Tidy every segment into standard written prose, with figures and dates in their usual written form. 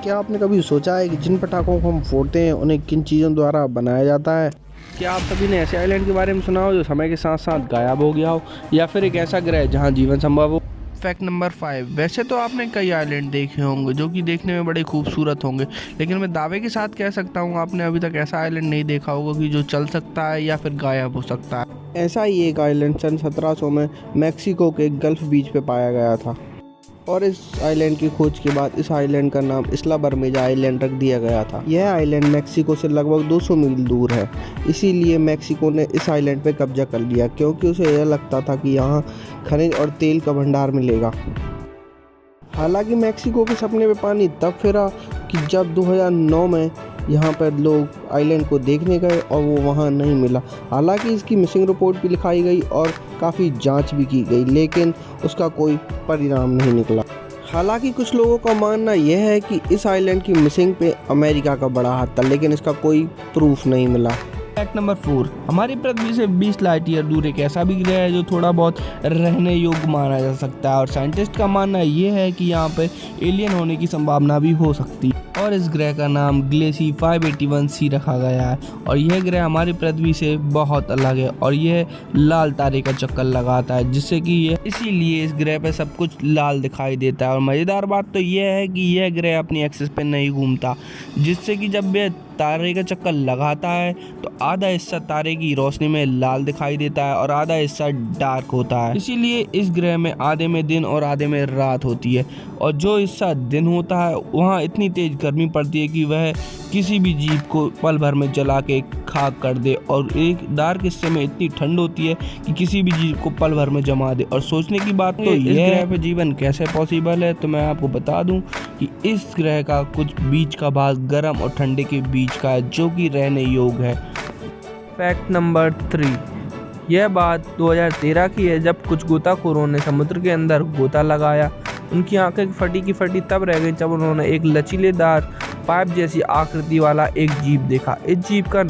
क्या आपने कभी सोचा है कि जिन पटाखों को हम फोड़ते हैं उन्हें किन चीज़ों द्वारा बनाया जाता है? क्या आप सभी ने ऐसे आइलैंड के बारे में सुना हो जो समय के साथ साथ गायब हो गया हो, या फिर एक ऐसा ग्रह जहां जीवन संभव हो? Fact number 5। वैसे तो आपने कई आइलैंड देखे होंगे जो कि देखने में बड़े खूबसूरत होंगे, लेकिन मैं दावे के साथ कह सकता हूँ आपने अभी तक ऐसा आइलैंड नहीं देखा होगा कि जो चल सकता है या फिर गायब हो सकता है। ऐसा ही एक आइलैंड सन 1700 में मैक्सिको के गल्फ बीच पे पाया गया था, और इस आइलैंड की खोज के बाद इस आइलैंड का नाम इस्ला बर्मेजा आइलैंड रख दिया गया था। यह आइलैंड मैक्सिको से लगभग 200 मील दूर है, इसीलिए मैक्सिको ने इस आइलैंड पर कब्जा कर लिया क्योंकि उसे यह लगता था कि यहाँ खनिज और तेल का भंडार मिलेगा। हालांकि मैक्सिको के सपने पे पानी तब फिरा कि जब 2009 में यहाँ पर लोग आइलैंड को देखने गए और वो वहाँ नहीं मिला। हालांकि इसकी मिसिंग रिपोर्ट भी लिखाई गई और काफ़ी जांच भी की गई, लेकिन उसका कोई परिणाम नहीं निकला। हालांकि कुछ लोगों का मानना यह है कि इस आइलैंड की मिसिंग पे अमेरिका का बड़ा हाथ था, लेकिन इसका कोई प्रूफ नहीं मिला। Fact number 4। हमारी पृथ्वी से 20 लाइट ईयर दूर एक ऐसा भी ग्रह है जो थोड़ा बहुत रहने योग्य माना जा सकता है, और साइंटिस्ट का मानना यह है कि यहाँ पे एलियन होने की संभावना भी हो सकती है, और इस ग्रह का नाम ग्लेसी 581c रखा गया है। और यह ग्रह हमारी पृथ्वी से बहुत अलग है और यह लाल तारे का चक्कर लगाता है, जिससे कि यह इसीलिए इस ग्रह पे सब कुछ लाल दिखाई देता है। और मज़ेदार बात तो यह है कि यह ग्रह अपनी एक्सिस पे नहीं घूमता, जिससे कि जब यह तारे का चक्कर लगाता है तो आधा हिस्सा तारे की रोशनी में लाल दिखाई देता है और आधा हिस्सा डार्क होता है। इसीलिए इस ग्रह में आधे में दिन और आधे में रात होती है, और जो हिस्सा दिन होता है वहाँ इतनी तेज गर्मी पड़ती है कि वह किसी भी जीव को पल भर में जला के खाक कर दे, और एक डार्क हिस्से में इतनी ठंड होती है कि किसी भी जीव को पल भर में जमा दे। और सोचने की बात तो इस ग्रह पे जीवन कैसे पॉसिबल है, तो मैं आपको बता दूं कि इस ग्रह का कुछ बीच का भाग गर्म और ठंडे के बीच का है, जो कि रहने योग्य है। Fact number 3। यह बात 2013 की है, जब कुछ गोताखोरों ने समुद्र के अंदर गोता लगाया। उनकी आंखें फटी की फटी तब रह गई जब उन्होंने एक लचीलेदार पाइप जैसी आकृति वाला एक जीव देखा। इस जीव का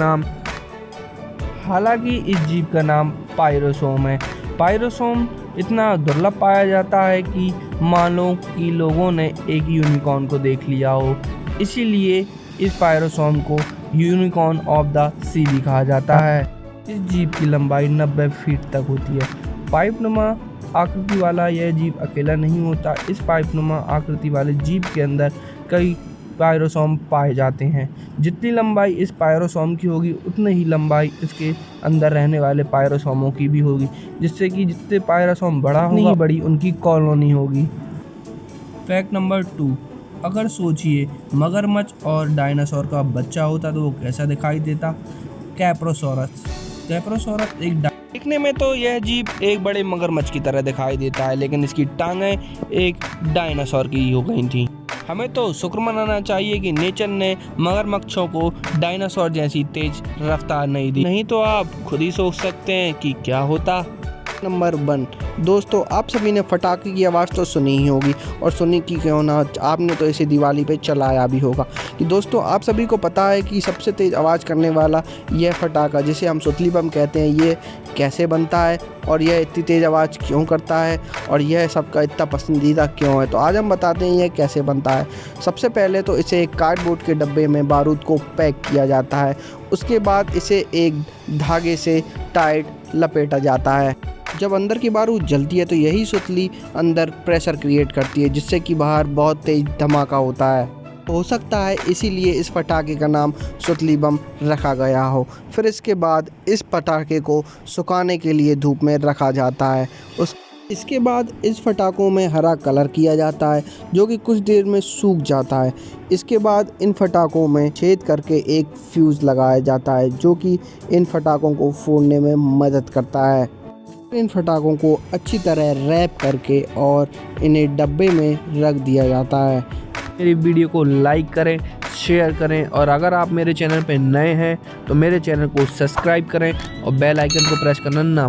नाम पायरोसोम है। पायरोसोम इतना दुर्लभ पाया जाता है कि मानो कि लोगों ने एक यूनिकॉर्न को देख लिया हो, इसीलिए इस पायरोसोम को यूनिकॉर्न ऑफ द सी भी कहा जाता है। इस जीव की लंबाई 90 फीट तक होती है। पाइपनुमा आकृति वाला यह जीव अकेला नहीं होता। इस पाइपनुमा आकृति वाले जीव के अंदर कई पायरोसोम पाए जाते हैं। जितनी लंबाई इस पायरोसोम की होगी उतनी ही लंबाई इसके अंदर रहने वाले पायरोसोमों की भी होगी, जिससे कि जितने पायरोसोम बड़ा होगा बड़ी उनकी कॉलोनी होगी। Fact number 2। अगर सोचिए मगरमच्छ और डायनासोर का बच्चा होता तो वो कैसा दिखाई देता? कैप्रोसोरस एक दिखने में तो यह जीव एक बड़े मगरमच्छ की तरह दिखाई देता है, लेकिन इसकी टांगें एक डायनासोर की हो गई थी। हमें तो शुक्र मनाना चाहिए कि नेचर ने मगरमच्छों को डायनासोर जैसी तेज रफ्तार नहीं दी, नहीं तो आप खुद ही सोच सकते हैं कि क्या होता। नंबर 1। दोस्तों, आप सभी ने पटाखे की आवाज़ तो सुनी ही होगी, और सुनी कि क्यों ना, आपने तो इसे दिवाली पे चलाया भी होगा। कि दोस्तों, आप सभी को पता है कि सबसे तेज़ आवाज़ करने वाला यह पटाखा, जिसे हम सुतली बम कहते हैं, ये कैसे बनता है और यह इतनी तेज़ आवाज़ क्यों करता है और यह सबका इतना पसंदीदा क्यों है। तो आज हम बताते हैं यह कैसे बनता है। सबसे पहले तो इसे एक कार्डबोर्ड के डब्बे में बारूद को पैक किया जाता है। उसके बाद इसे एक धागे से टाइट लपेटा जाता है। जब अंदर की बारूद जलती है तो यही सुतली अंदर प्रेशर क्रिएट करती है, जिससे कि बाहर बहुत तेज धमाका होता है। हो सकता है इसीलिए इस पटाखे का नाम सुतली बम रखा गया हो। फिर इसके बाद इस पटाखे को सुखाने के लिए धूप में रखा जाता है। इसके बाद इस पटाखों में हरा कलर किया जाता है, जो कि कुछ देर में सूख जाता है। इसके बाद इन पटाखों में छेद करके एक फ्यूज़ लगाया जाता है, जो कि इन पटाखों को फोड़ने में मदद करता है। इन पटाखों को अच्छी तरह रैप करके और इन्हें डब्बे में रख दिया जाता है। मेरी वीडियो को लाइक करें, शेयर करें, और अगर आप मेरे चैनल पर नए हैं तो मेरे चैनल को सब्सक्राइब करें और बेल आइकन को प्रेस करना ना भूलें।